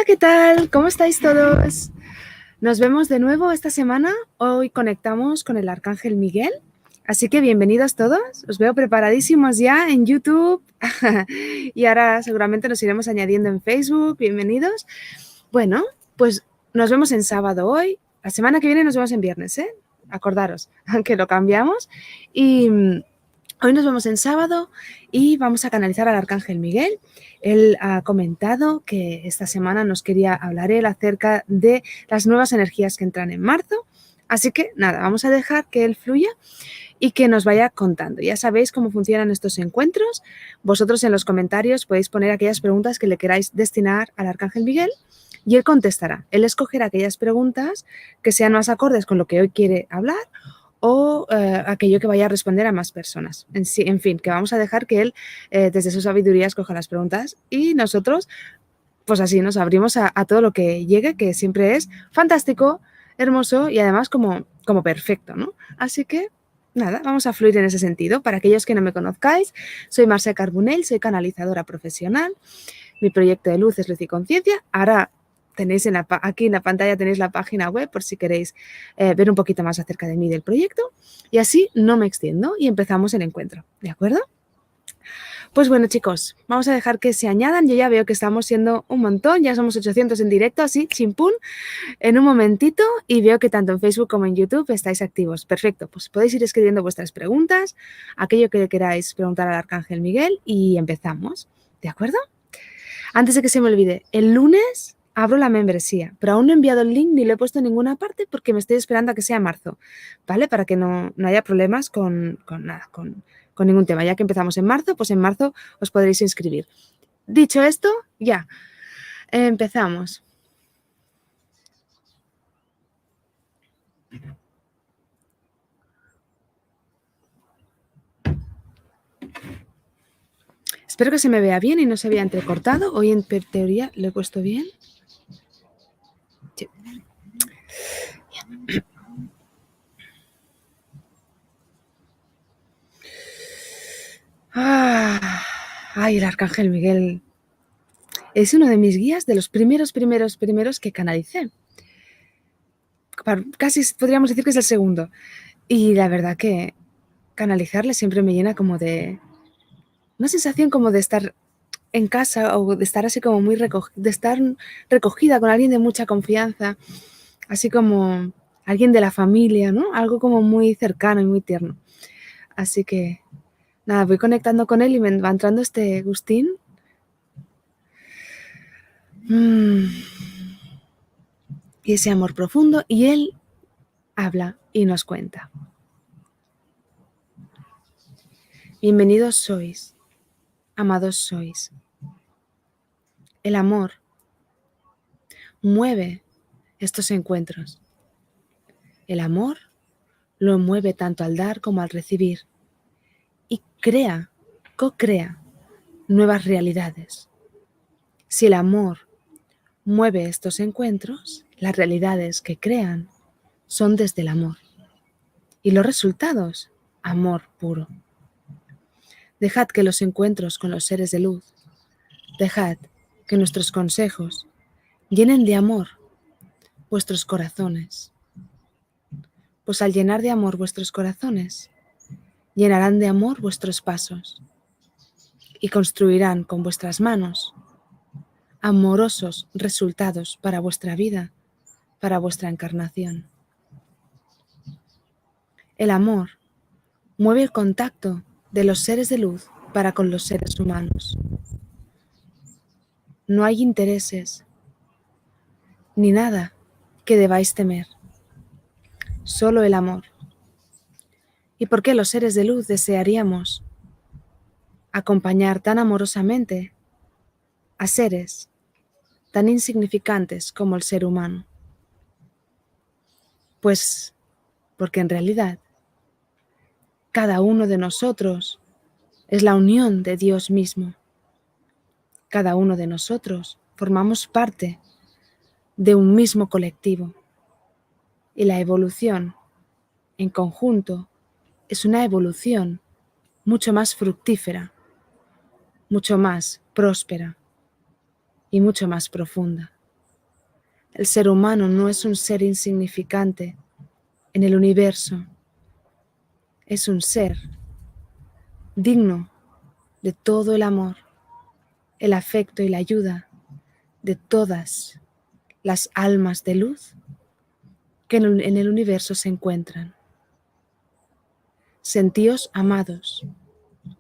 ¿Qué tal? ¿Cómo estáis todos? Nos vemos de nuevo esta semana. Hoy conectamos con el Arcángel Miguel. Así que bienvenidos todos. Os veo preparadísimos ya en YouTube. Y ahora seguramente nos iremos añadiendo en Facebook. Bienvenidos. Bueno, pues nos vemos en sábado hoy. La semana que viene nos vemos en viernes, ¿eh? Acordaros, aunque lo cambiamos. Y hoy nos vemos en sábado y vamos a canalizar al Arcángel Miguel. Él ha comentado que esta semana nos quería hablar él acerca de las nuevas energías que entran en marzo. Así que nada, vamos a dejar que él fluya y que nos vaya contando. Ya sabéis cómo funcionan estos encuentros. Vosotros en los comentarios podéis poner aquellas preguntas que le queráis destinar al Arcángel Miguel y él contestará. Él escogerá aquellas preguntas que sean más acordes con lo que hoy quiere hablar o aquello que vaya a responder a más personas. En fin, que vamos a dejar que él, desde su sabiduría, escoja las preguntas y nosotros, pues así, nos abrimos a todo lo que llegue, que siempre es fantástico, hermoso y además como perfecto, ¿no? Así que, nada, vamos a fluir en ese sentido. Para aquellos que no me conozcáis, soy Marcia Carbonell, soy canalizadora profesional. Mi proyecto de luz es Luz y Conciencia. Ahora tenéis aquí en la pantalla tenéis la página web por si queréis ver un poquito más acerca de mí y del proyecto. Y así no me extiendo y empezamos el encuentro, ¿de acuerdo? Pues bueno, chicos, vamos a dejar que se añadan. Yo ya veo que estamos siendo un montón, ya somos 800 en directo, así, chimpún, en un momentito, y veo que tanto en Facebook como en YouTube estáis activos. Perfecto, pues podéis ir escribiendo vuestras preguntas, aquello que le queráis preguntar al Arcángel Miguel y empezamos, ¿de acuerdo? Antes de que se me olvide, el lunes abro la membresía, pero aún no he enviado el link ni lo he puesto en ninguna parte porque me estoy esperando a que sea marzo, ¿vale? Para que no haya problemas con ningún tema. Ya que empezamos en marzo, pues en marzo os podréis inscribir. Dicho esto, ya, empezamos. Espero que se me vea bien y no se vea entrecortado. Hoy en teoría lo he puesto bien. Sí. Ay, el Arcángel Miguel es uno de mis guías, de los primeros que canalicé. Casi podríamos decir que es el segundo. Y la verdad que canalizarle siempre me llena como de una sensación como de estar en casa o de estar así como de estar recogida con alguien de mucha confianza, así como alguien de la familia, ¿no? Algo como muy cercano y muy tierno. Así que nada, voy conectando con él y me va entrando este gustín. Y ese amor profundo, y él habla y nos cuenta. Bienvenidos sois, amados sois. El amor mueve estos encuentros. El amor lo mueve tanto al dar como al recibir y co-crea nuevas realidades. Si el amor mueve estos encuentros, las realidades que crean son desde el amor. Y los resultados, amor puro. Dejad que los encuentros con los seres de luz, dejad que nuestros consejos llenen de amor vuestros corazones. Pues al llenar de amor vuestros corazones, llenarán de amor vuestros pasos y construirán con vuestras manos amorosos resultados para vuestra vida, para vuestra encarnación. El amor mueve el contacto de los seres de luz para con los seres humanos. No hay intereses ni nada que debáis temer, solo el amor. ¿Y por qué los seres de luz desearíamos acompañar tan amorosamente a seres tan insignificantes como el ser humano? Pues porque en realidad cada uno de nosotros es la unión de Dios mismo. Cada uno de nosotros formamos parte de un mismo colectivo y la evolución en conjunto es una evolución mucho más fructífera, mucho más próspera y mucho más profunda. El ser humano no es un ser insignificante en el universo. Es un ser digno de todo el amor, el afecto y la ayuda de todas las almas de luz que en el universo se encuentran. Sentíos amados,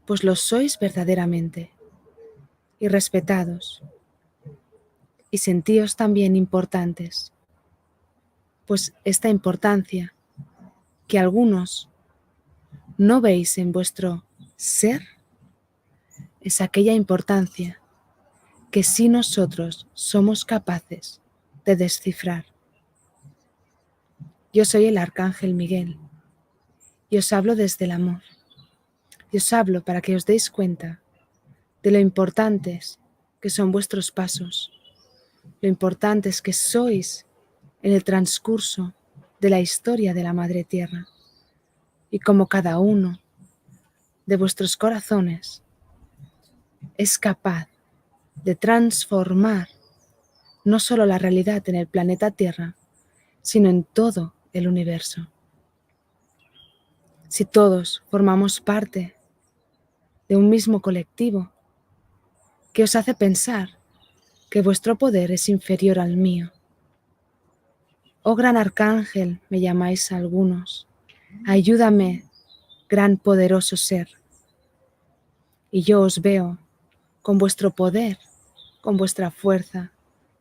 pues lo sois verdaderamente, y respetados, y sentíos también importantes, pues esta importancia que algunos no veis en vuestro ser es aquella importancia que sí nosotros somos capaces de descifrar. Yo soy el Arcángel Miguel y os hablo desde el amor. Y os hablo para que os deis cuenta de lo importantes que son vuestros pasos, lo importantes que sois en el transcurso de la historia de la Madre Tierra y cómo cada uno de vuestros corazones es capaz de transformar no solo la realidad en el planeta Tierra, sino en todo el universo. Si todos formamos parte de un mismo colectivo, ¿qué os hace pensar que vuestro poder es inferior al mío? Oh gran arcángel, me llamáis algunos, ayúdame, gran poderoso ser. Y yo os veo con vuestro poder, con vuestra fuerza,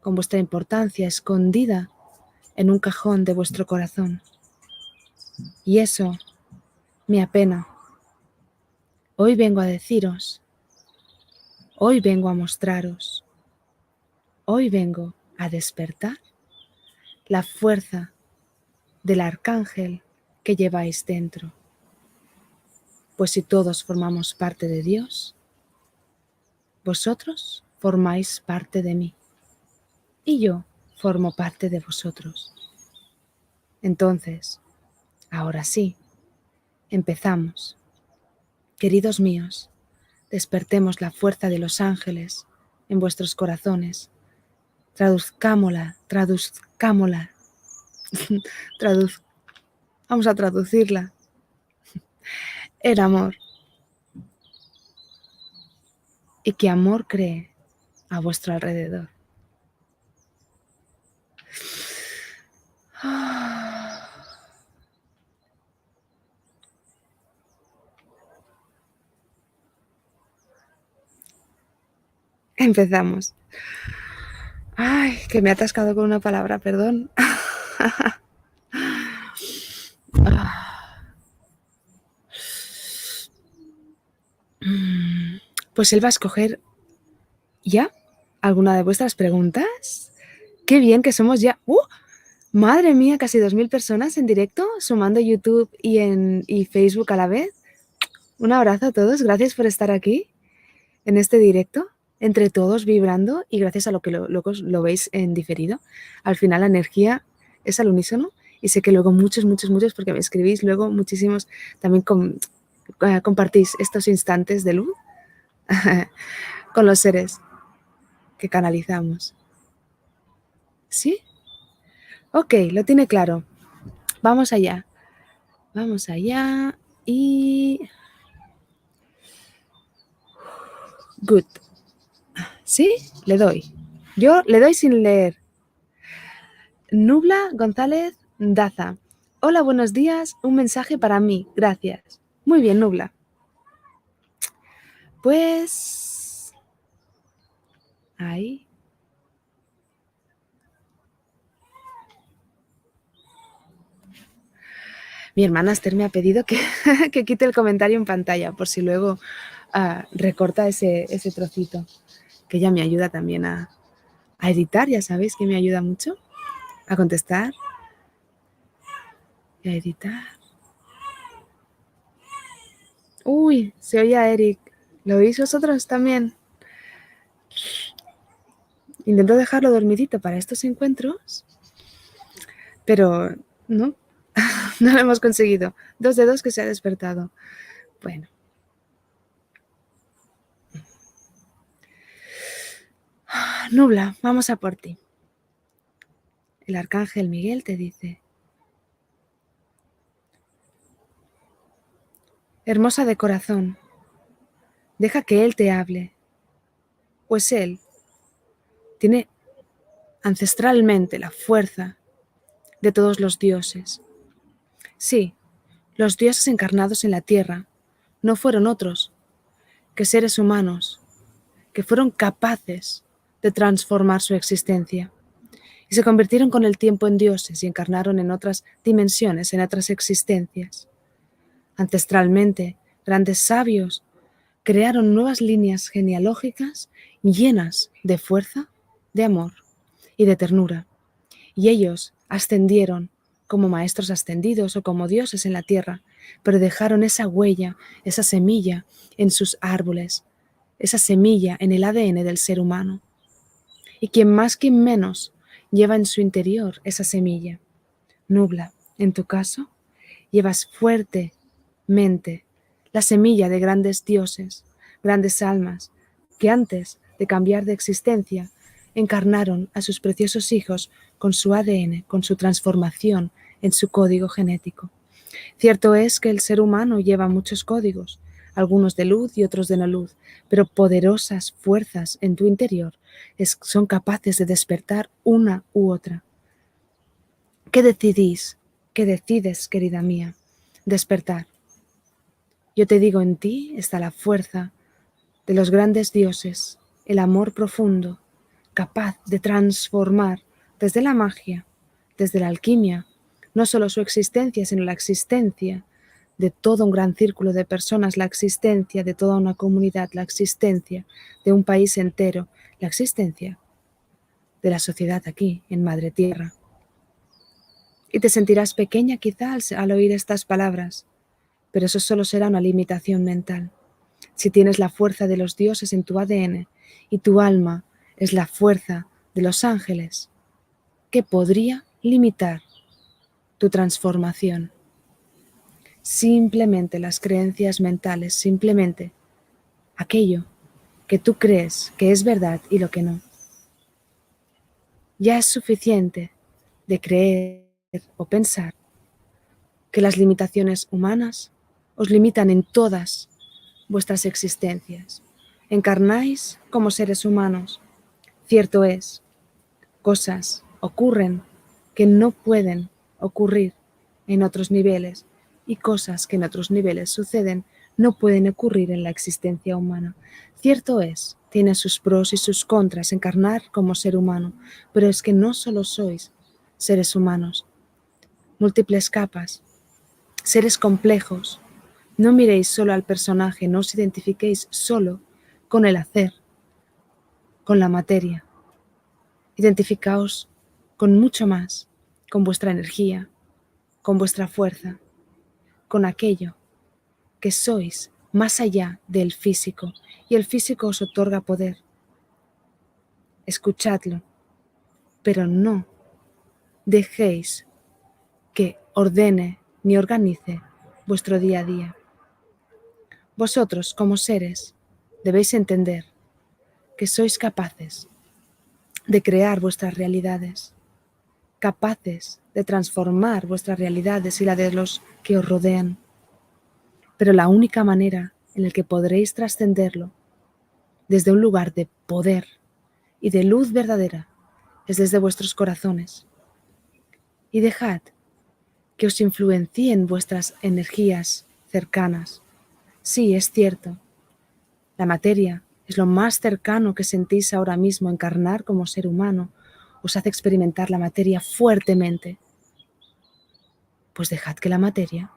con vuestra importancia escondida en un cajón de vuestro corazón. Y eso me apena. Hoy vengo a deciros, hoy vengo a mostraros, hoy vengo a despertar la fuerza del arcángel que lleváis dentro. Pues si todos formamos parte de Dios, vosotros formáis parte de mí y yo formo parte de vosotros. Entonces, ahora sí, empezamos. Queridos míos, despertemos la fuerza de los ángeles en vuestros corazones. Traduzcámosla. Vamos a traducirla. El amor. Y que amor cree a vuestro alrededor. Empezamos. Ay, que me he atascado con una palabra, perdón. Pues él va a escoger ya alguna de vuestras preguntas. Qué bien que somos ya. Madre mía, casi 2000 personas en directo, sumando YouTube y Facebook a la vez. Un abrazo a todos, gracias por estar aquí en este directo, entre todos vibrando y gracias a lo que lo veis en diferido. Al final la energía es al unísono y sé que luego muchos, porque me escribís luego muchísimos, también compartís estos instantes de luz con los seres que canalizamos. ¿Sí? Ok, lo tiene claro. Vamos allá. Vamos allá y... Good. ¿Sí? Le doy. Yo le doy sin leer. Nubla González Daza. Hola, buenos días. Un mensaje para mí. Gracias. Muy bien, Nubla. Pues... ahí. Mi hermana Esther me ha pedido que, que quite el comentario en pantalla por si luego recorta ese trocito, que ella me ayuda también a editar, ya sabéis que me ayuda mucho a contestar y a editar. Uy, se oye a Eric. ¿Lo oís vosotros también? Intento dejarlo dormidito para estos encuentros, pero no, no lo hemos conseguido. 2 de 2 que se ha despertado. Bueno. Nubla, vamos a por ti. el arcángel Miguel te dice: hermosa de corazón, deja que Él te hable, pues Él tiene ancestralmente la fuerza de todos los dioses. Sí, los dioses encarnados en la tierra no fueron otros que seres humanos que fueron capaces de transformar su existencia y se convirtieron con el tiempo en dioses y encarnaron en otras dimensiones, en otras existencias. Ancestralmente, grandes sabios crearon nuevas líneas genealógicas llenas de fuerza, de amor y de ternura, y ellos ascendieron como maestros ascendidos o como dioses en la tierra, pero dejaron esa huella, esa semilla en sus árboles, esa semilla en el ADN del ser humano. Y quien más, quien menos, lleva en su interior esa semilla. Nubla, en tu caso, llevas fuertemente la semilla de grandes dioses, grandes almas, que antes de cambiar de existencia, encarnaron a sus preciosos hijos con su ADN, con su transformación en su código genético. Cierto es que el ser humano lleva muchos códigos, algunos de luz y otros de no luz, pero poderosas fuerzas en tu interior son capaces de despertar una u otra. ¿Qué decidís? ¿Qué decides, querida mía? Despertar. Yo te digo, en ti está la fuerza de los grandes dioses, el amor profundo, capaz de transformar desde la magia, desde la alquimia, no solo su existencia, sino la existencia de todo un gran círculo de personas, la existencia de toda una comunidad, la existencia de un país entero, la existencia de la sociedad aquí, en Madre Tierra. Y te sentirás pequeña quizá al oír estas palabras, pero eso solo será una limitación mental. Si tienes la fuerza de los dioses en tu ADN y tu alma es la fuerza de los ángeles, ¿qué podría limitar tu transformación? Simplemente las creencias mentales, simplemente aquello que tú crees que es verdad y lo que no. Ya es suficiente de creer o pensar que las limitaciones humanas os limitan en todas vuestras existencias. Encarnáis como seres humanos. Cierto es, cosas ocurren que no pueden ocurrir en otros niveles y cosas que en otros niveles suceden no pueden ocurrir en la existencia humana. Cierto es, tiene sus pros y sus contras encarnar como ser humano, pero es que no solo sois seres humanos, múltiples capas, seres complejos. No miréis solo al personaje, no os identifiquéis solo con el hacer, con la materia. Identificaos con mucho más, con vuestra energía, con vuestra fuerza, con aquello que sois más allá del físico, y el físico os otorga poder. Escuchadlo, pero no dejéis que ordene ni organice vuestro día a día. Vosotros, como seres, debéis entender que sois capaces de crear vuestras realidades, capaces de transformar vuestras realidades y la de los que os rodean. Pero la única manera en la que podréis trascenderlo desde un lugar de poder y de luz verdadera es desde vuestros corazones. Y dejad que os influencien vuestras energías cercanas. Sí, es cierto, la materia es lo más cercano que sentís ahora mismo. Encarnar como ser humano os hace experimentar la materia fuertemente. Pues dejad que la materia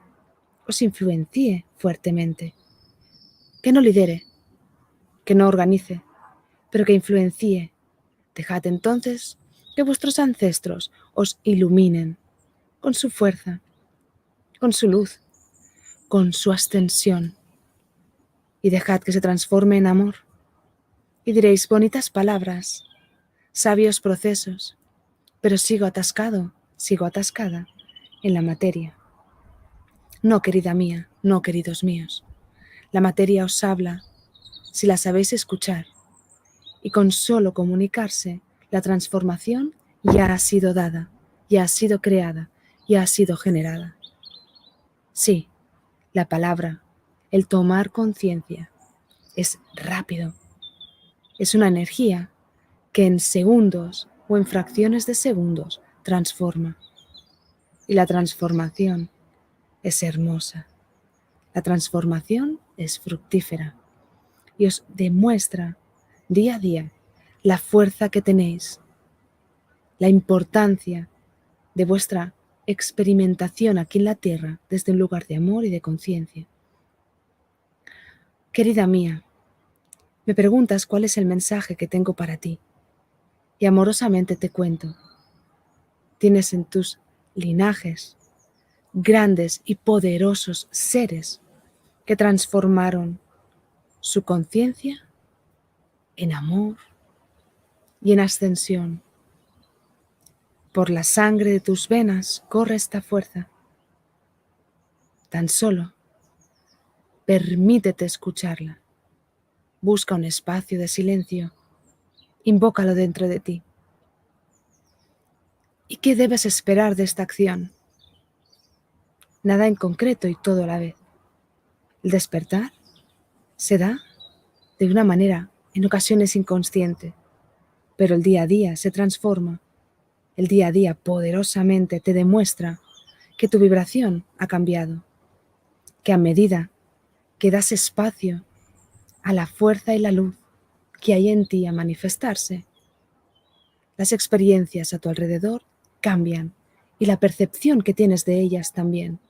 os influencie fuertemente. Que no lidere, que no organice, pero que influencie. Dejad entonces que vuestros ancestros os iluminen con su fuerza, con su luz, con su ascensión. Y dejad que se transforme en amor. Y diréis bonitas palabras, sabios procesos, pero sigo atascado, sigo atascada en la materia. No, querida mía, no, queridos míos. La materia os habla si la sabéis escuchar, y con solo comunicarse, la transformación ya ha sido dada. ya ha sido creada, ya ha sido generada. Sí, la palabra, el tomar conciencia, es rápido. Es una energía que en segundos o en fracciones de segundos transforma. Y la transformación es hermosa. La transformación es fructífera y os demuestra día a día la fuerza que tenéis, la importancia de vuestra experimentación aquí en la Tierra desde un lugar de amor y de conciencia. Querida mía, me preguntas cuál es el mensaje que tengo para ti y amorosamente te cuento. Tienes en tus linajes grandes y poderosos seres que transformaron su conciencia en amor y en ascensión. Por la sangre de tus venas corre esta fuerza. Tan solo permítete escucharla. Busca un espacio de silencio. Invócalo dentro de ti. ¿Y qué debes esperar de esta acción? Nada en concreto y todo a la vez. El despertar se da de una manera, en ocasiones inconsciente, pero el día a día se transforma. El día a día poderosamente te demuestra que tu vibración ha cambiado, que a medida que das espacio a la fuerza y la luz que hay en ti a manifestarse, las experiencias a tu alrededor cambian y la percepción que tienes de ellas también.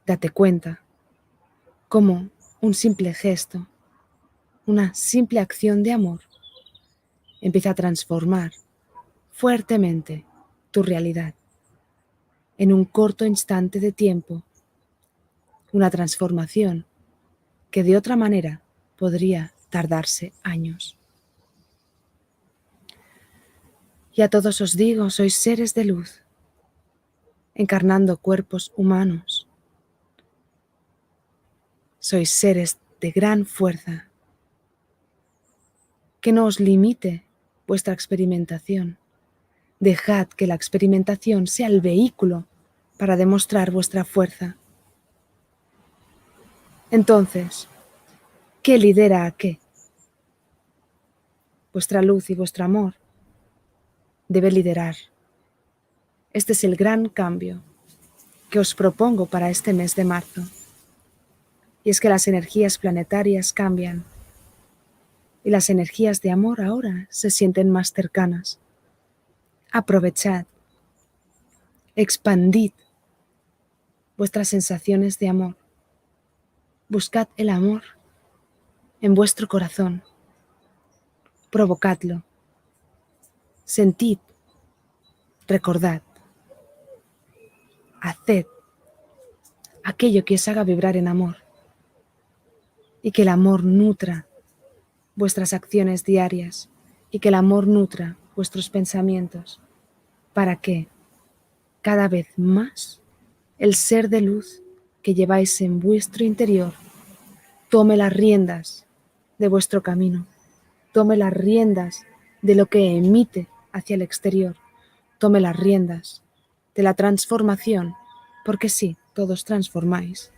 Date cuenta cómo un simple gesto, una simple acción de amor empieza a transformar fuertemente tu realidad en un corto instante de tiempo, una transformación que de otra manera podría tardarse años. Y a todos os digo, sois seres de luz, encarnando cuerpos humanos. Sois seres de gran fuerza. Que no os limite vuestra experimentación. Dejad que la experimentación sea el vehículo para demostrar vuestra fuerza. Entonces, ¿qué lidera a qué? Vuestra luz y vuestro amor debe liderar. Este es el gran cambio que os propongo para este mes de marzo. Y es que las energías planetarias cambian y las energías de amor ahora se sienten más cercanas. Aprovechad, expandid vuestras sensaciones de amor. Buscad el amor en vuestro corazón. Provocadlo. Sentid. Recordad. Haced aquello que os haga vibrar en amor. Y que el amor nutra vuestras acciones diarias y que el amor nutra vuestros pensamientos para que cada vez más el ser de luz que lleváis en vuestro interior tome las riendas de vuestro camino, tome las riendas de lo que emite hacia el exterior, tome las riendas de la transformación, porque sí, todos transformáis,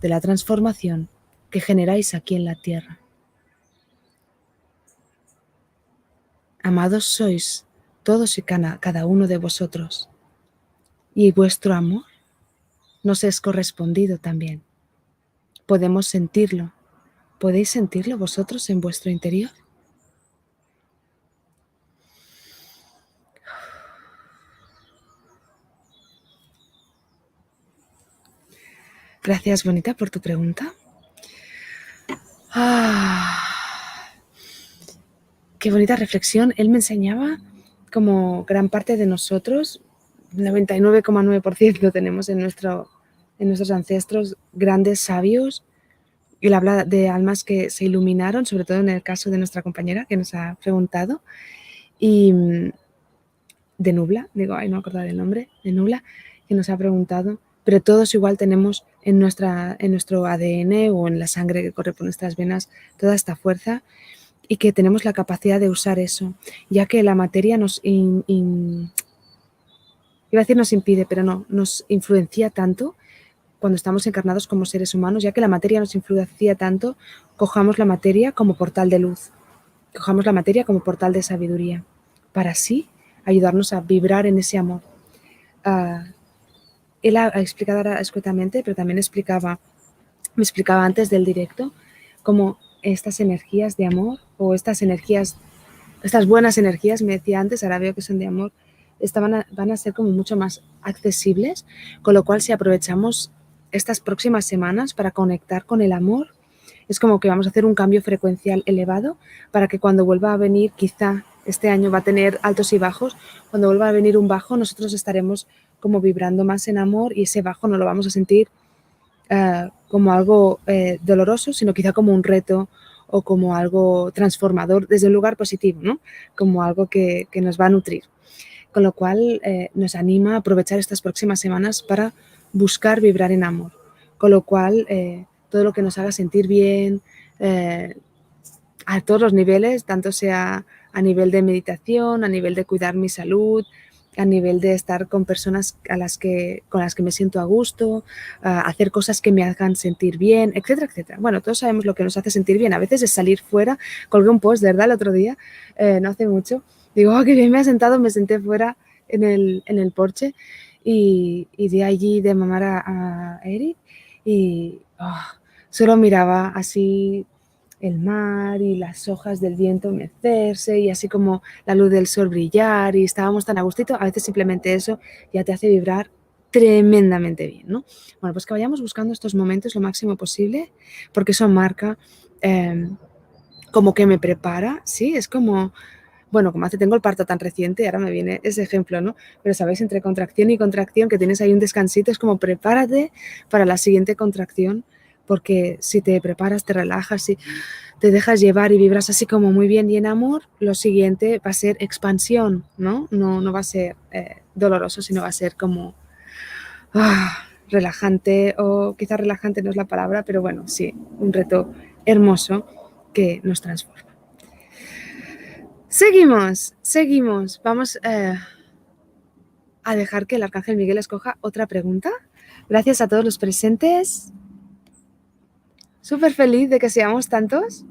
de la transformación que generáis aquí en la tierra. Amados sois todos y cada uno de vosotros, y vuestro amor nos es correspondido también. Podemos sentirlo. ¿Podéis sentirlo vosotros en vuestro interior? Gracias, bonita, por tu pregunta. Qué bonita reflexión. Él me enseñaba como gran parte de nosotros, 99,9% tenemos en nuestros ancestros grandes sabios. Y él habla de almas que se iluminaron, sobre todo en el caso de nuestra compañera que nos ha preguntado, y de Nubla, no me acuerdo del nombre, de Nubla, que nos ha preguntado, pero todos igual tenemos en nuestro ADN o en la sangre que corre por nuestras venas toda esta fuerza y que tenemos la capacidad de usar eso, ya que la materia nos iba a decir nos impide, pero no, nos influencia tanto cuando estamos encarnados como seres humanos, ya que la materia nos influencia tanto, cojamos la materia como portal de luz, cojamos la materia como portal de sabiduría, para así ayudarnos a vibrar en ese amor. Él ha explicado ahora escuetamente, pero también me explicaba antes del directo, cómo estas energías de amor o estas buenas energías, me decía antes, ahora veo que son de amor, van a ser como mucho más accesibles, con lo cual si aprovechamos estas próximas semanas para conectar con el amor, es como que vamos a hacer un cambio frecuencial elevado para que cuando vuelva a venir, quizá este año va a tener altos y bajos, cuando vuelva a venir un bajo, nosotros estaremos como vibrando más en amor y ese bajo no lo vamos a sentir como algo doloroso, sino quizá como un reto o como algo transformador desde un lugar positivo, ¿no? Como algo que nos va a nutrir. Con lo cual nos anima a aprovechar estas próximas semanas para buscar vibrar en amor. Con lo cual todo lo que nos haga sentir bien a todos los niveles, tanto sea a nivel de meditación, a nivel de cuidar mi salud, a nivel de estar con personas con las que me siento a gusto, hacer cosas que me hagan sentir bien, etcétera, etcétera. Bueno, todos sabemos lo que nos hace sentir bien. A veces es salir fuera. Colgué un post, ¿verdad? El otro día, no hace mucho. Digo, qué bien me ha sentado, me senté fuera en el porche y de allí de mamar a Eric y solo miraba así el mar y las hojas del viento mecerse y así como la luz del sol brillar y estábamos tan a gustito, a veces simplemente eso ya te hace vibrar tremendamente bien, ¿no? Bueno, pues que vayamos buscando estos momentos lo máximo posible porque eso marca como que me prepara, ¿sí? Es como, bueno, como tengo el parto tan reciente, ahora me viene ese ejemplo, ¿no? Pero sabéis, entre contracción y contracción, que tienes ahí un descansito, es como prepárate para la siguiente contracción, porque si te preparas, te relajas, si te dejas llevar y vibras así como muy bien y en amor, lo siguiente va a ser expansión, ¿no? No va a ser doloroso, sino va a ser como relajante, o quizás relajante no es la palabra, pero bueno, sí, un reto hermoso que nos transforma. Seguimos. Vamos a dejar que el Arcángel Miguel escoja otra pregunta. Gracias a todos los presentes. Súper feliz de que seamos tantos.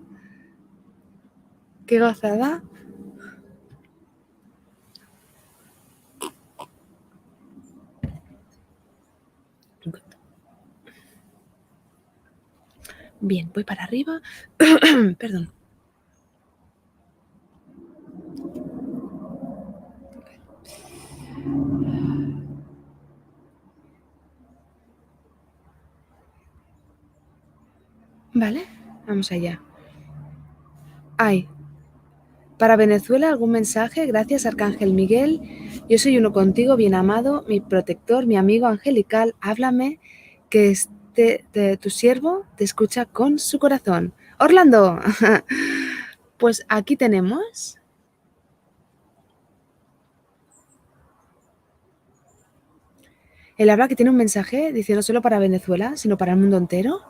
Qué gozada. Bien, voy para arriba. Perdón. Vale, vamos allá. Para Venezuela, ¿algún mensaje? Gracias, Arcángel Miguel. Yo soy uno contigo, bien amado, mi protector, mi amigo angelical. Háblame, que tu siervo te escucha con su corazón. Orlando, pues aquí tenemos. Él habla que tiene un mensaje, dice no solo para Venezuela, sino para el mundo entero.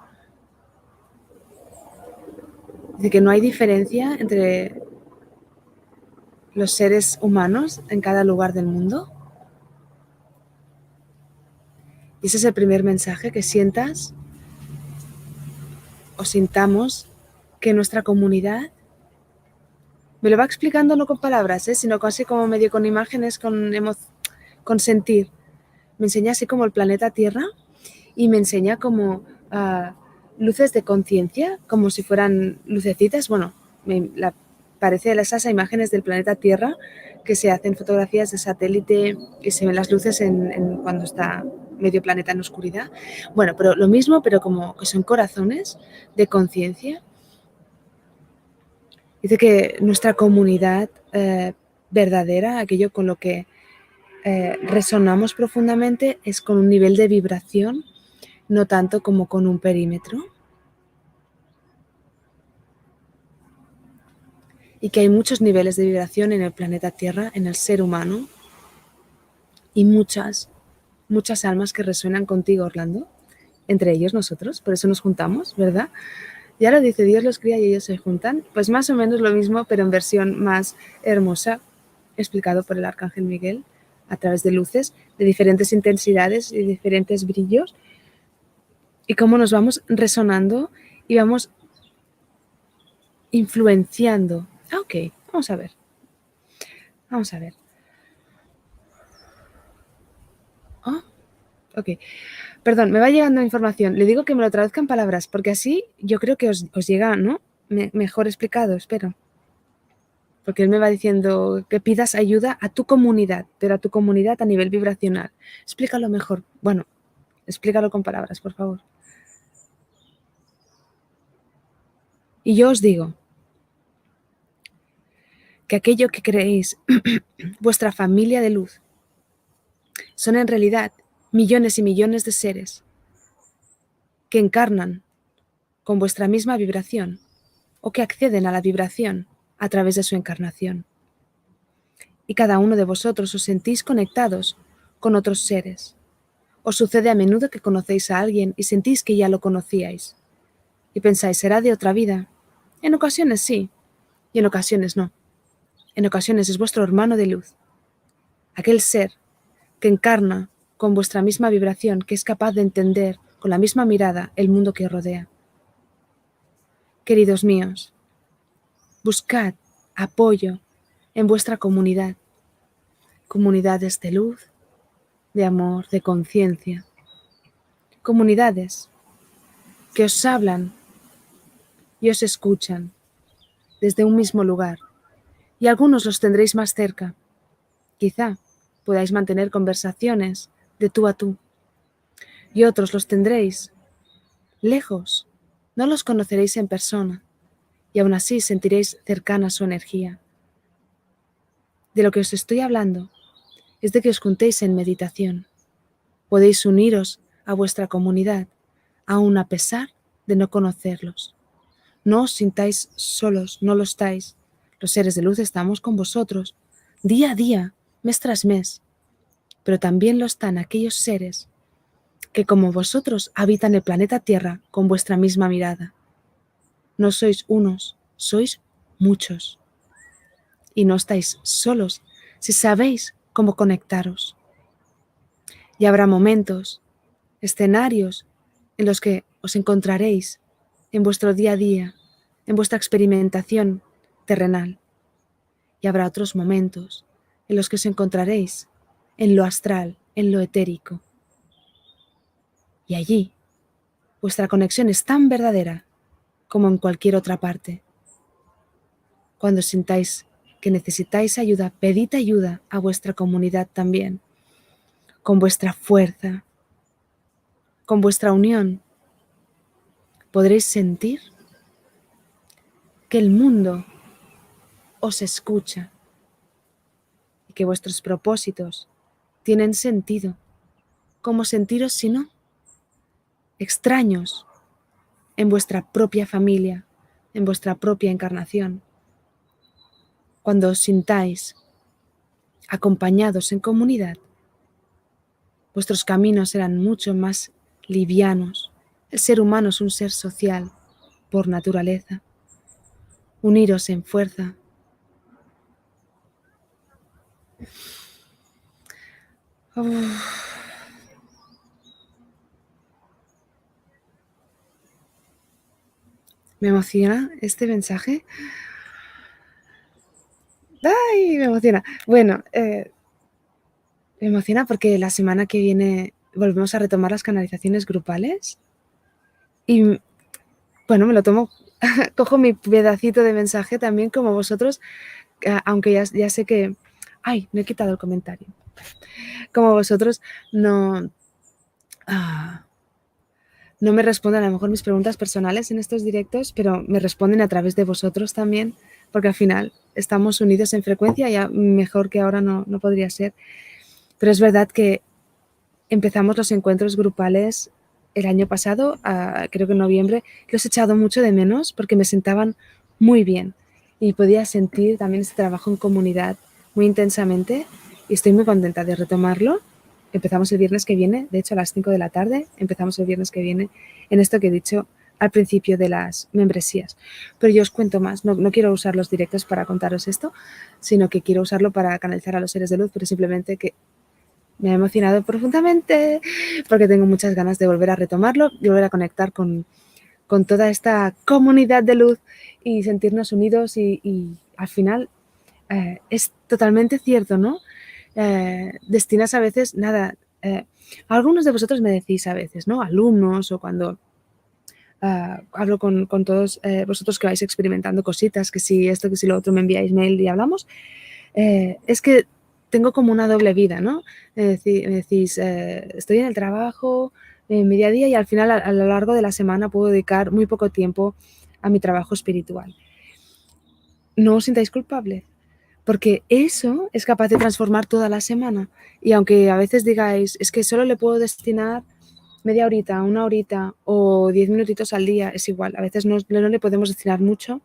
Dice que no hay diferencia entre los seres humanos en cada lugar del mundo. Y ese es el primer mensaje, que sientas o sintamos que nuestra comunidad, me lo va explicando no con palabras, sino casi como medio con imágenes, con sentir. Me enseña así como el planeta Tierra y me enseña como luces de conciencia, como si fueran lucecitas. Bueno, parece esas imágenes del planeta Tierra que se hacen fotografías de satélite y se ven las luces cuando está medio planeta en oscuridad. Bueno, pero lo mismo, pero como que son corazones de conciencia. Dice que nuestra comunidad verdadera, aquello con lo que resonamos profundamente, es con un nivel de vibración, no tanto como con un perímetro. Y que hay muchos niveles de vibración en el planeta Tierra, en el ser humano, y muchas almas que resuenan contigo, Orlando, entre ellos nosotros, por eso nos juntamos, ¿verdad? Ya lo dice, Dios los cría y ellos se juntan. Pues más o menos lo mismo, pero en versión más hermosa, explicado por el Arcángel Miguel. a través de luces de diferentes intensidades y diferentes brillos, y cómo nos vamos resonando y vamos influenciando. Ok, vamos a ver. Vamos a ver. Oh, ok. Perdón, me va llegando información. Le digo que me lo traduzca en palabras, porque así yo creo que os llega, ¿no? Mejor explicado, espero. Porque él me va diciendo que pidas ayuda a tu comunidad, pero a tu comunidad a nivel vibracional. Explícalo mejor. Bueno, explícalo con palabras, por favor. Y yo os digo que aquello que creéis, vuestra familia de luz, son en realidad millones y millones de seres que encarnan con vuestra misma vibración o que acceden a la vibración a través de su encarnación. Y cada uno de vosotros os sentís conectados con otros seres. Os sucede a menudo que conocéis a alguien y sentís que ya lo conocíais. Y pensáis, ¿será de otra vida? En ocasiones sí, y en ocasiones no. En ocasiones es vuestro hermano de luz, aquel ser que encarna con vuestra misma vibración, que es capaz de entender con la misma mirada el mundo que os rodea. Queridos míos, buscad apoyo en vuestra comunidad, comunidades de luz, de amor, de conciencia, comunidades que os hablan y os escuchan desde un mismo lugar, y algunos los tendréis más cerca. Quizá podáis mantener conversaciones de tú a tú, y otros los tendréis lejos, no los conoceréis en persona, y aún así sentiréis cercana su energía. De lo que os estoy hablando es de que os juntéis en meditación. Podéis uniros a vuestra comunidad, aun a pesar de no conocerlos. No os sintáis solos, no lo estáis. Los seres de luz estamos con vosotros, día a día, mes tras mes. Pero también lo están aquellos seres que como vosotros habitan el planeta Tierra con vuestra misma mirada. No sois unos, sois muchos. Y no estáis solos si sabéis cómo conectaros. Y habrá momentos, escenarios en los que os encontraréis en vuestro día a día, en vuestra experimentación terrenal. Y habrá otros momentos en los que os encontraréis en lo astral, en lo etérico. Y allí, vuestra conexión es tan verdadera como en cualquier otra parte. Cuando sintáis que necesitáis ayuda, pedid ayuda a vuestra comunidad también, con vuestra fuerza, con vuestra unión. Podréis sentir que el mundo os escucha y que vuestros propósitos tienen sentido. ¿Cómo sentiros si no? Extraños en vuestra propia familia, en vuestra propia encarnación. Cuando os sintáis acompañados en comunidad, vuestros caminos serán mucho más livianos. El ser humano es un ser social por naturaleza. Uniros en fuerza. Me emociona este mensaje. ¡Ay! Me emociona. Bueno, me emociona porque la semana que viene volvemos a retomar las canalizaciones grupales. Y bueno, me lo tomo, cojo mi pedacito de mensaje también como vosotros, aunque ya sé que... ¡Ay! No he quitado el comentario. Como vosotros no me responden a lo mejor mis preguntas personales en estos directos, pero me responden a través de vosotros también, porque al final estamos unidos en frecuencia, ya mejor que ahora no podría ser. Pero es verdad que empezamos los encuentros grupales el año pasado, creo que en noviembre, que los he echado mucho de menos porque me sentaban muy bien y podía sentir también este trabajo en comunidad muy intensamente y estoy muy contenta de retomarlo. Empezamos el viernes que viene, de hecho a las 5 de la tarde, empezamos el viernes que viene en esto que he dicho al principio de las membresías. Pero yo os cuento más, no quiero usar los directos para contaros esto, sino que quiero usarlo para canalizar a los seres de luz, pero simplemente que me ha emocionado profundamente porque tengo muchas ganas de volver a retomarlo, de volver a conectar con toda esta comunidad de luz y sentirnos unidos y al final es totalmente cierto, ¿no? Destinas a veces, nada, algunos de vosotros me decís a veces, ¿no? Alumnos o cuando hablo con todos vosotros que vais experimentando cositas, que si esto, que si lo otro, me enviáis mail y hablamos, es que tengo como una doble vida, ¿no? Me decís, estoy en el trabajo, en mi día a día y al final a lo largo de la semana puedo dedicar muy poco tiempo a mi trabajo espiritual. No os sintáis culpables, porque eso es capaz de transformar toda la semana. Y aunque a veces digáis, es que solo le puedo destinar media horita, una horita o 10 minutitos al día, es igual. A veces no le podemos destinar mucho.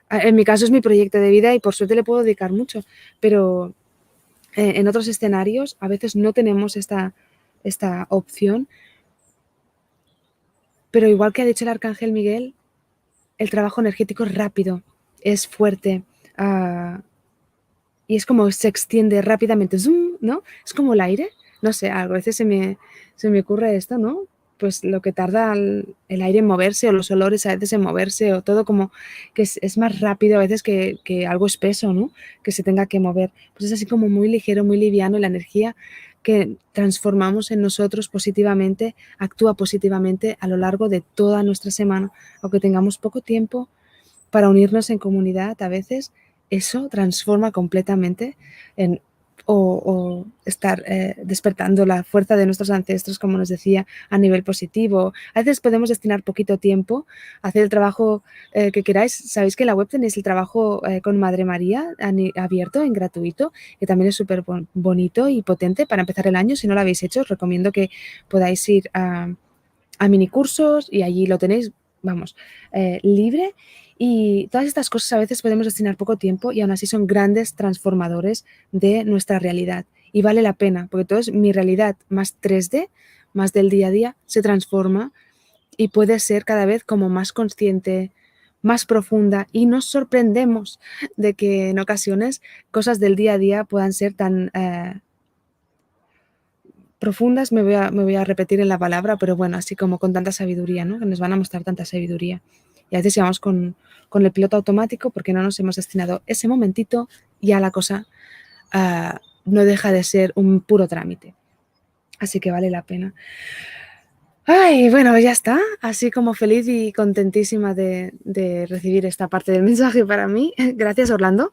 En mi caso es mi proyecto de vida y por suerte le puedo dedicar mucho, pero en otros escenarios a veces no tenemos esta opción. Pero igual que ha dicho el Arcángel Miguel, el trabajo energético es rápido, es fuerte, y es como se extiende rápidamente, zoom, ¿no? Es como el aire, no sé, a veces se me ocurre esto, ¿no? Pues lo que tarda el aire en moverse o los olores a veces en moverse o todo como que es más rápido a veces que algo espeso, ¿no? Que se tenga que mover. Pues es así como muy ligero, muy liviano y la energía que transformamos en nosotros positivamente actúa positivamente a lo largo de toda nuestra semana, aunque tengamos poco tiempo para unirnos en comunidad a veces, eso transforma completamente en, o estar despertando la fuerza de nuestros ancestros, como nos decía, a nivel positivo. A veces podemos destinar poquito tiempo a hacer el trabajo que queráis. Sabéis que en la web tenéis el trabajo con Madre María abierto, en gratuito, que también es súper bonito y potente para empezar el año. Si no lo habéis hecho, os recomiendo que podáis ir a minicursos y allí lo tenéis, vamos, libre. Y todas estas cosas a veces podemos destinar poco tiempo y aún así son grandes transformadores de nuestra realidad. Y vale la pena, porque todo es mi realidad más 3D, más del día a día, se transforma y puede ser cada vez como más consciente, más profunda y nos sorprendemos de que en ocasiones cosas del día a día puedan ser tan profundas, me voy a repetir en la palabra, pero bueno, así como con tanta sabiduría, ¿no? Que nos van a mostrar tanta sabiduría. Y a veces llevamos con el piloto automático porque no nos hemos destinado ese momentito y ya la cosa no deja de ser un puro trámite. Así que vale la pena. Ay, bueno, ya está. Así como feliz y contentísima de recibir esta parte del mensaje para mí. Gracias, Orlando,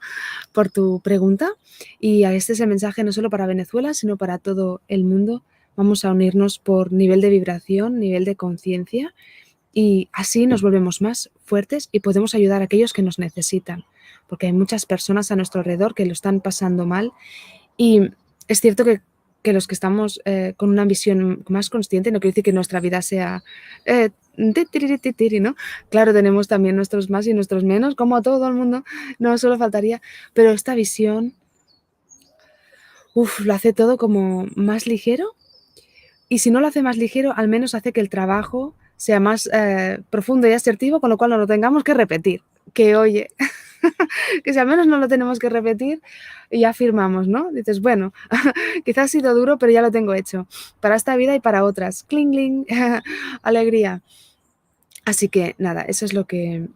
por tu pregunta. Y este es el mensaje no solo para Venezuela, sino para todo el mundo. Vamos a unirnos por nivel de vibración, nivel de conciencia, y así nos volvemos más fuertes y podemos ayudar a aquellos que nos necesitan, porque hay muchas personas a nuestro alrededor que lo están pasando mal y es cierto que los que estamos con una visión más consciente, no quiere decir que nuestra vida sea ¿no? Claro, tenemos también nuestros más y nuestros menos, como todo el mundo, no solo faltaría, pero esta visión lo hace todo como más ligero y si no lo hace más ligero, al menos hace que el trabajo sea más profundo y asertivo, con lo cual no lo tengamos que repetir, que oye, que si al menos no lo tenemos que repetir y ya firmamos, ¿no? Dices, bueno, quizás ha sido duro, pero ya lo tengo hecho, para esta vida y para otras. Cling, cling, alegría. Así que nada, eso es lo que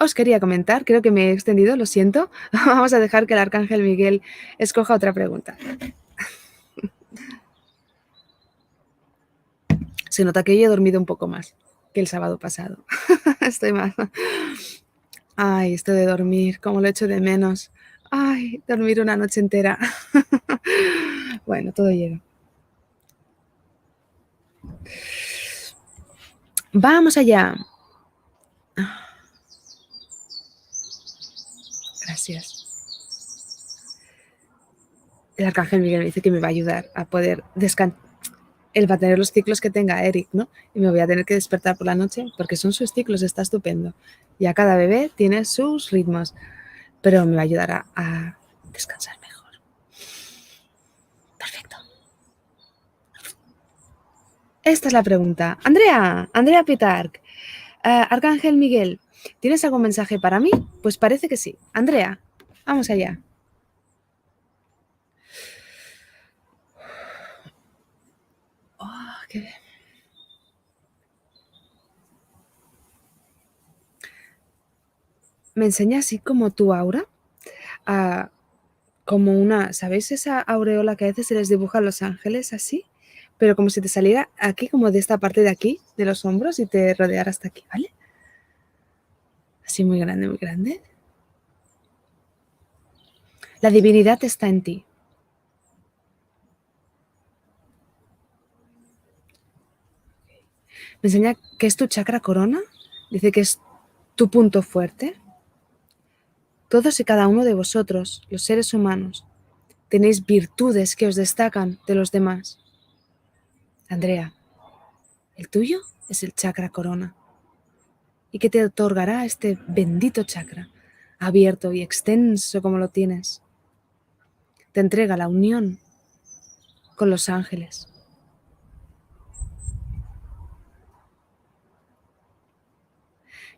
os quería comentar. Creo que me he extendido, lo siento. Vamos a dejar que el Arcángel Miguel escoja otra pregunta. Se nota que yo he dormido un poco más que el sábado pasado. Estoy más. Ay, esto de dormir, cómo lo echo de menos. Ay, dormir una noche entera. Bueno, todo llega. Vamos allá. Gracias. El Arcángel Miguel me dice que me va a ayudar a poder descansar. Él va a tener los ciclos que tenga Eric, ¿no? Y me voy a tener que despertar por la noche porque son sus ciclos, está estupendo. Ya cada bebé tiene sus ritmos, pero me va a ayudar a descansar mejor. Perfecto. Esta es la pregunta. Andrea Pitarc, Arcángel Miguel, ¿tienes algún mensaje para mí? Pues parece que sí. Andrea, vamos allá. Qué bien. Me enseña así como tu aura, como una, ¿sabéis esa aureola que a veces se les dibuja a los ángeles así? Pero como si te saliera aquí, como de esta parte de aquí, de los hombros, y te rodeara hasta aquí, ¿vale? Así muy grande, muy grande. La divinidad está en ti. Me enseña que es tu chakra corona, dice que es tu punto fuerte. Todos y cada uno de vosotros, los seres humanos, tenéis virtudes que os destacan de los demás. Andrea, el tuyo es el chakra corona y que te otorgará este bendito chakra, abierto y extenso como lo tienes. Te entrega la unión con los ángeles.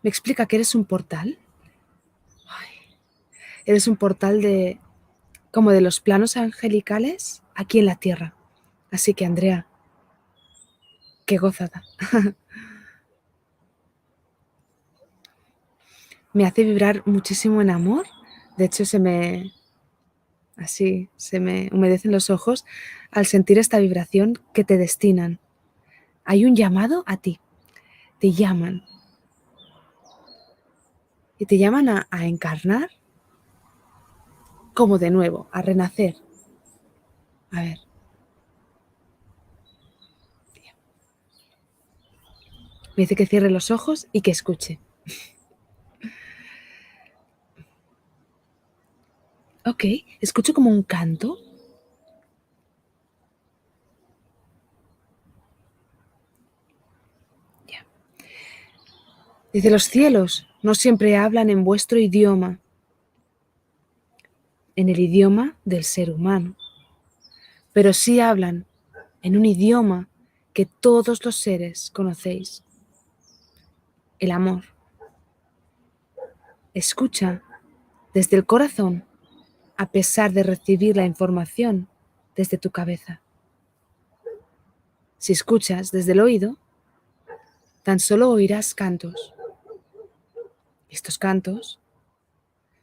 Me explica que eres un portal. Ay, eres un portal de como de los planos angelicales aquí en la tierra. Así que, Andrea, qué gozada. Me hace vibrar muchísimo en amor. De hecho, se me humedecen los ojos al sentir esta vibración que te destinan. Hay un llamado a ti. Te llaman. Y te llaman a encarnar como de nuevo, a renacer. A ver. Me dice que cierre los ojos y que escuche. Ok, escucho como un canto. Ya. Dice, los cielos no siempre hablan en vuestro idioma, en el idioma del ser humano, pero sí hablan en un idioma que todos los seres conocéis, el amor. Escucha desde el corazón a pesar de recibir la información desde tu cabeza. Si escuchas desde el oído, tan solo oirás cantos. Estos cantos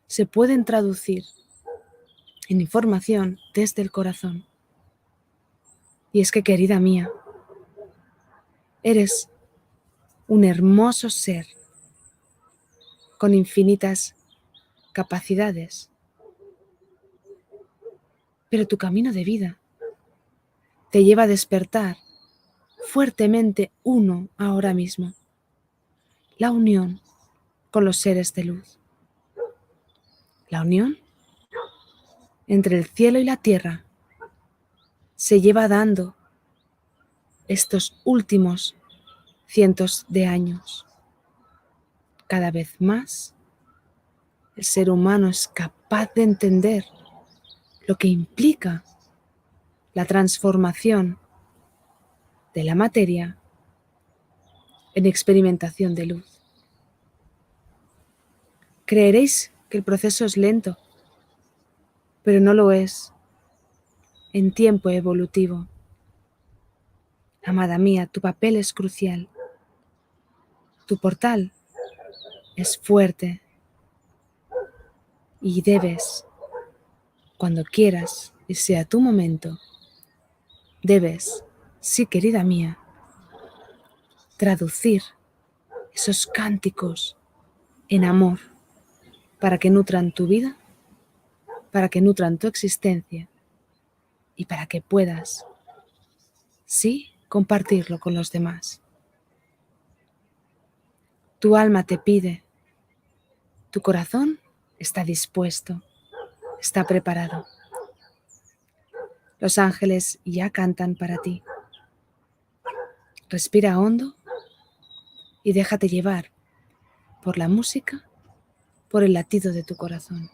se pueden traducir en información desde el corazón. Y es que, querida mía, eres un hermoso ser con infinitas capacidades, pero tu camino de vida te lleva a despertar fuertemente uno ahora mismo, la unión con los seres de luz, la unión entre el cielo y la tierra se lleva dando estos últimos cientos de años. Cada vez más el ser humano es capaz de entender lo que implica la transformación de la materia en experimentación de luz. Creeréis que el proceso es lento, pero no lo es en tiempo evolutivo. Amada mía, tu papel es crucial. Tu portal es fuerte y debes, cuando quieras y sea tu momento, debes, sí, querida mía, traducir esos cánticos en amor para que nutran tu vida, para que nutran tu existencia y para que puedas, sí, compartirlo con los demás. Tu alma te pide, tu corazón está dispuesto, está preparado. Los ángeles ya cantan para ti. Respira hondo y déjate llevar por la música, por el latido de tu corazón.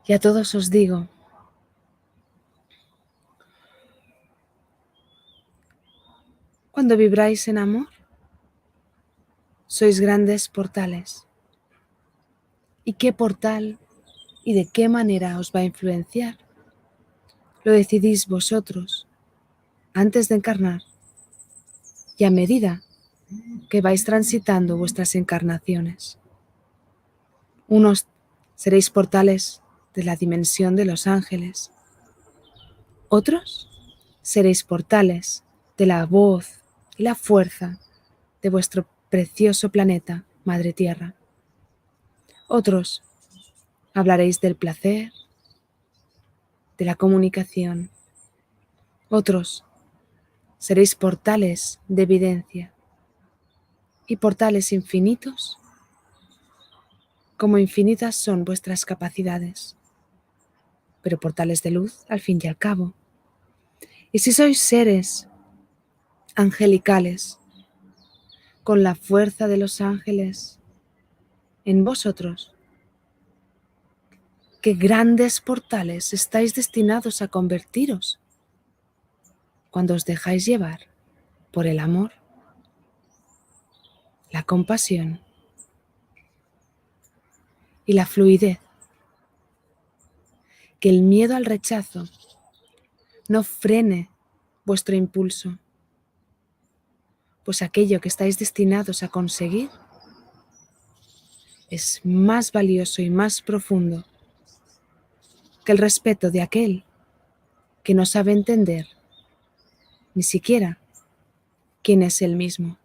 Y a todos os digo, cuando vibráis en amor, sois grandes portales. ¿Y qué portal y de qué manera os va a influenciar. Lo decidís vosotros antes de encarnar y a medida que vais transitando vuestras encarnaciones. Unos seréis portales de la dimensión de los ángeles. Otros seréis portales de la voz y la fuerza de vuestro precioso planeta, Madre Tierra. Otros hablaréis del placer, de la comunicación. Otros seréis portales de evidencia y portales infinitos, como infinitas son vuestras capacidades, pero portales de luz al fin y al cabo. Y si sois seres angelicales, con la fuerza de los ángeles en vosotros, qué grandes portales estáis destinados a convertiros cuando os dejáis llevar por el amor, la compasión y la fluidez. Que el miedo al rechazo no frene vuestro impulso, pues aquello que estáis destinados a conseguir es más valioso y más profundo que el respeto de aquel que no sabe entender ni siquiera quién es él mismo.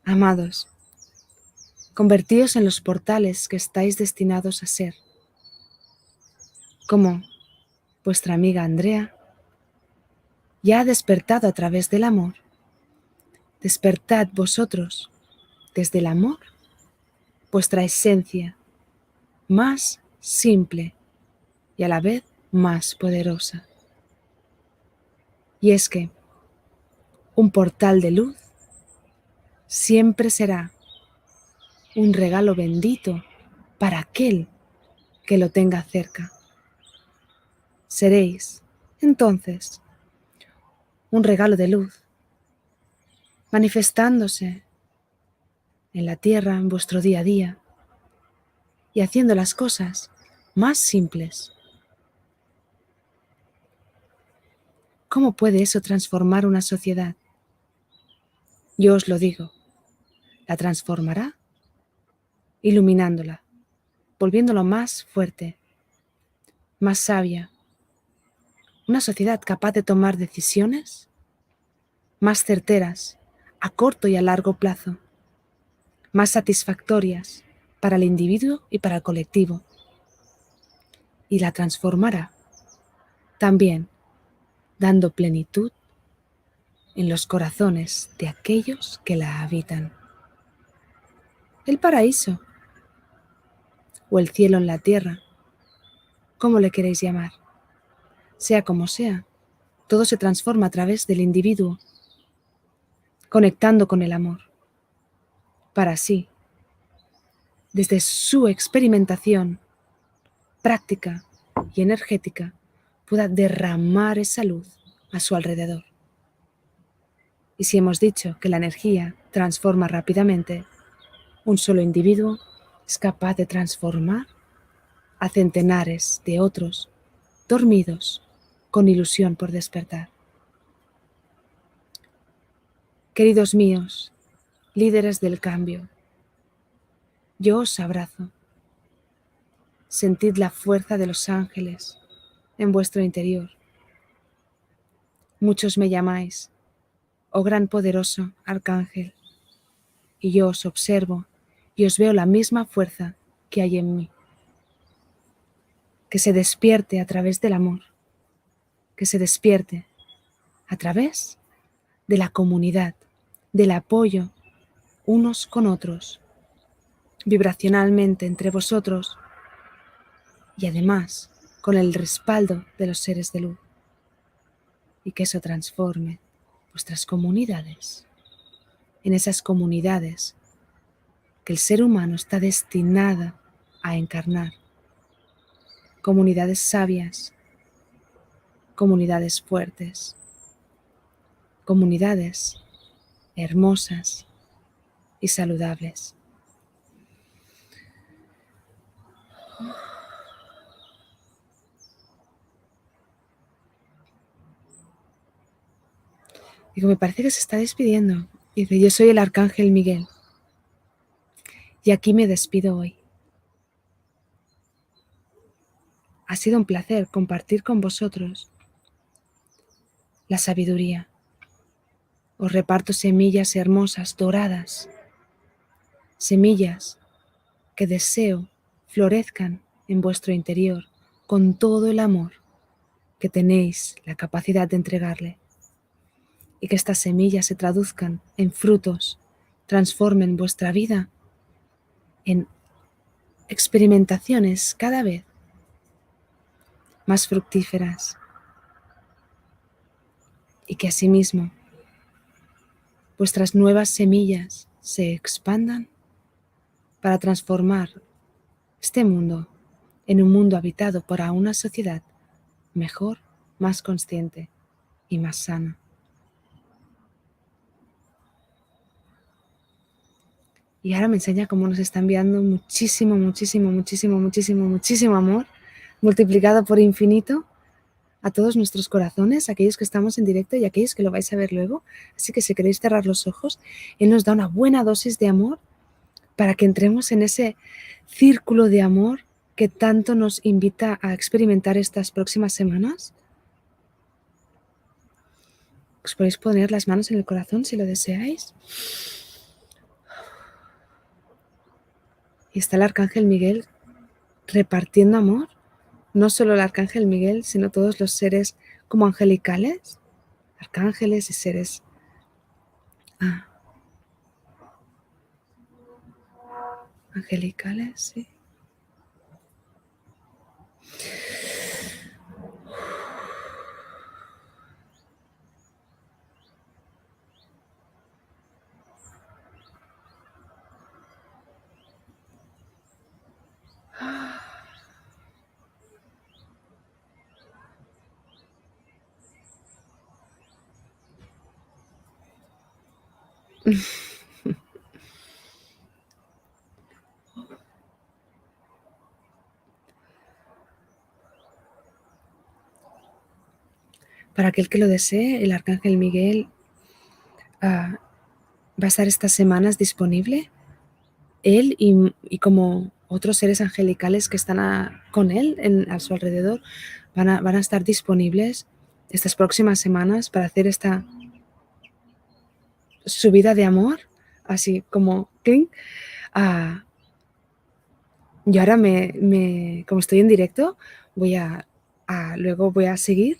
Amados, convertíos en los portales que estáis destinados a ser, como vuestra amiga Andrea ya ha despertado a través del amor. Despertad vosotros desde el amor vuestra esencia más simple y a la vez más poderosa. Y es que un portal de luz siempre será un regalo bendito para aquel que lo tenga cerca. Seréis, entonces, un regalo de luz, manifestándose en la tierra, en vuestro día a día, y haciendo las cosas más simples. ¿Cómo puede eso transformar una sociedad? Yo os lo digo, la transformará iluminándola, volviéndola más fuerte, más sabia, una sociedad capaz de tomar decisiones más certeras a corto y a largo plazo, más satisfactorias para el individuo y para el colectivo, y la transformará también dando plenitud en los corazones de aquellos que la habitan. El paraíso o el cielo en la tierra, ¿cómo le queréis llamar? Sea como sea, todo se transforma a través del individuo, conectando con el amor, para así, desde su experimentación práctica y energética, pueda derramar esa luz a su alrededor. Y si hemos dicho que la energía transforma rápidamente, un solo individuo es capaz de transformar a centenares de otros dormidos con ilusión por despertar. Queridos míos, líderes del cambio, yo os abrazo. Sentid la fuerza de los ángeles en vuestro interior. Muchos me llamáis, oh gran poderoso arcángel, y yo os observo y os veo la misma fuerza que hay en mí. Que se despierte a través del amor, que se despierte a través de la comunidad, del apoyo unos con otros, vibracionalmente entre vosotros y además con el respaldo de los seres de luz, y que eso transforme vuestras comunidades en esas comunidades que el ser humano está destinado a encarnar, comunidades sabias, comunidades fuertes, comunidades hermosas y saludables. Digo, me parece que se está despidiendo. Y dice, yo soy el Arcángel Miguel. Y aquí me despido hoy. Ha sido un placer compartir con vosotros la sabiduría. Os reparto semillas hermosas, doradas. Semillas que deseo florezcan en vuestro interior con todo el amor que tenéis la capacidad de entregarle. Y que estas semillas se traduzcan en frutos, transformen vuestra vida en experimentaciones cada vez más fructíferas. Y que asimismo vuestras nuevas semillas se expandan para transformar este mundo en un mundo habitado por una sociedad mejor, más consciente y más sana. Y ahora me enseña cómo nos está enviando muchísimo, muchísimo, muchísimo, muchísimo, muchísimo amor, multiplicado por infinito, a todos nuestros corazones, aquellos que estamos en directo y aquellos que lo vais a ver luego. Así que si queréis cerrar los ojos, Él nos da una buena dosis de amor para que entremos en ese círculo de amor que tanto nos invita a experimentar estas próximas semanas. Os podéis poner las manos en el corazón si lo deseáis. Y está el Arcángel Miguel repartiendo amor. No solo el Arcángel Miguel, sino todos los seres como angelicales, arcángeles y seres angelicales, sí. Para aquel que lo desee, el Arcángel Miguel va a estar estas semanas disponible. Él y como otros seres angelicales que están con él a su alrededor van a estar disponibles estas próximas semanas para hacer esta subida de amor, así como clink. Yo ahora como estoy en directo, luego voy a seguir,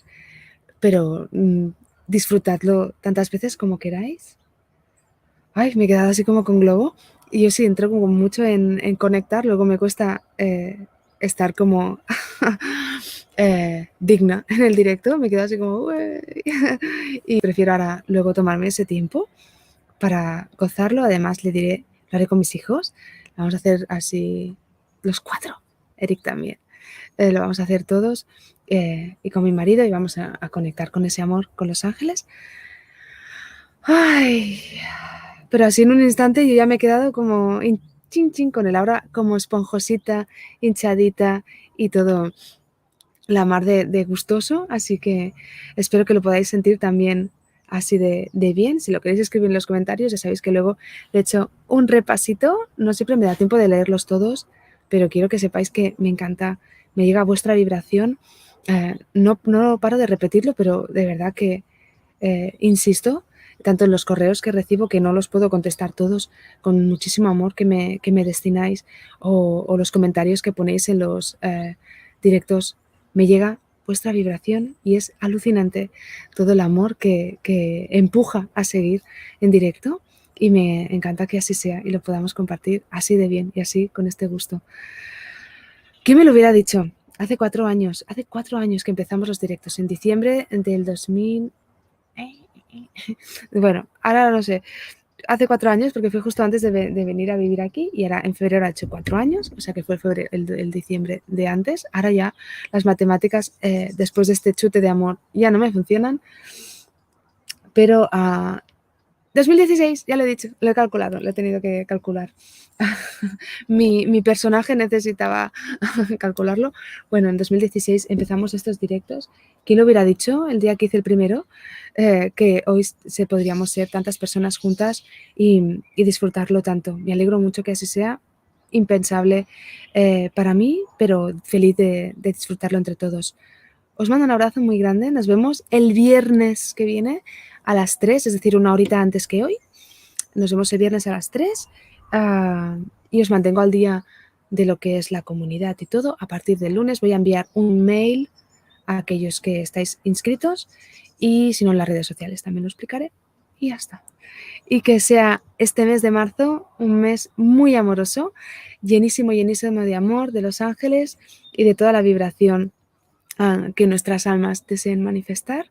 pero disfrutadlo tantas veces como queráis. Ay, me he quedado así como con globo. Y yo sí entro como mucho en conectar, luego me cuesta estar como digna en el directo, me quedo así como y prefiero ahora luego tomarme ese tiempo para gozarlo. Además lo haré con mis hijos, lo vamos a hacer así los 4, Eric también, lo vamos a hacer todos y con mi marido y vamos a conectar con ese amor con los ángeles. Ay, pero así en un instante yo ya me he quedado como chin chin con el aura como esponjosita, hinchadita y todo la mar de gustoso, así que espero que lo podáis sentir también así de bien. Si lo queréis escribir en los comentarios, ya sabéis que luego le echo un repasito, no siempre me da tiempo de leerlos todos, pero quiero que sepáis que me encanta, me llega vuestra vibración, no paro de repetirlo, pero de verdad que insisto, tanto en los correos que recibo, que no los puedo contestar todos, con muchísimo amor que me destináis, o los comentarios que ponéis en los directos. Me llega vuestra vibración y es alucinante todo el amor que empuja a seguir en directo, y me encanta que así sea y lo podamos compartir así de bien y así con este gusto. ¿Quién me lo hubiera dicho? Hace 4 años que empezamos los directos, en diciembre del 2000. Bueno, ahora no sé, hace 4 años, porque fue justo antes de venir a vivir aquí, y ahora en febrero ha hecho 4 años, o sea que fue el diciembre de antes. Ahora ya las matemáticas, después de este chute de amor, ya no me funcionan, pero 2016, ya lo he dicho, lo he calculado, lo he tenido que calcular. Mi personaje necesitaba calcularlo. Bueno, en 2016 empezamos estos directos. ¿Quién lo hubiera dicho el día que hice el primero? Que hoy podríamos ser tantas personas juntas y disfrutarlo tanto. Me alegro mucho que así sea. Impensable para mí, pero feliz de disfrutarlo entre todos. Os mando un abrazo muy grande. Nos vemos el viernes que viene a las 3, es decir, una horita antes que hoy. Nos vemos el viernes a las 3 y os mantengo al día de lo que es la comunidad y todo. A partir del lunes voy a enviar un mail a aquellos que estáis inscritos y si no en las redes sociales también lo explicaré y ya está. Y que sea este mes de marzo un mes muy amoroso, llenísimo, llenísimo de amor, de los ángeles y de toda la vibración que nuestras almas deseen manifestar.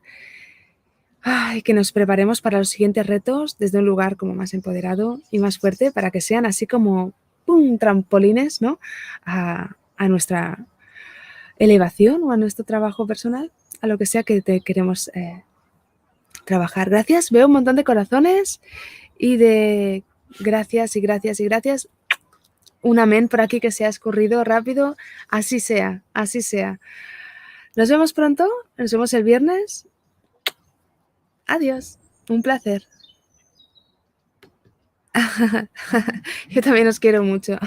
Y que nos preparemos para los siguientes retos desde un lugar como más empoderado y más fuerte para que sean así como ¡pum! Trampolines, ¿no? A nuestra elevación o a nuestro trabajo personal, a lo que sea que queremos trabajar. Gracias, veo un montón de corazones y de gracias y gracias y gracias. Un amén por aquí que se ha escurrido rápido. Así sea, así sea. Nos vemos pronto, nos vemos el viernes. Adiós, un placer. Yo también os quiero mucho.